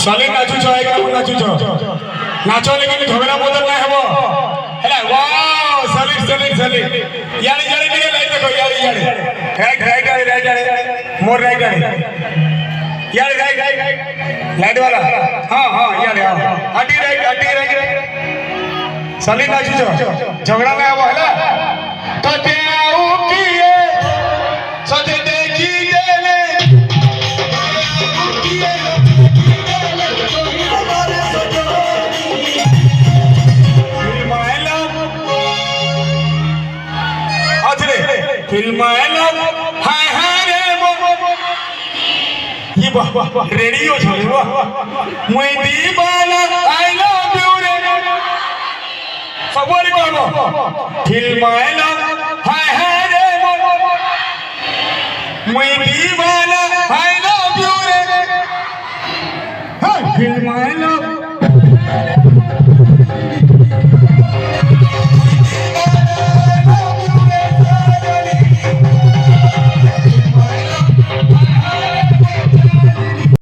सली नाचू छ एक हम नाचू छ नाचो लेकिन झगड़ा बोदल ना हेबो हेला वाओ सली सली सली यानी यानी दिखे लाइट देखो यानी यानी राइट मोर राइट यानी राइट लाइट वाला हां हां यानी हां अटी राइट सली नाचू छ झगड़ा ना हेबो हेला तो ते आऊ किए सजे देखी देले फिल्म हाय हाय रे ये रेडियो छोड़े मुई दीवाना आई लव यू रे खबर करो फिल्म हाय हाय रे मुई दीवाना आई लव यू रे फिल्म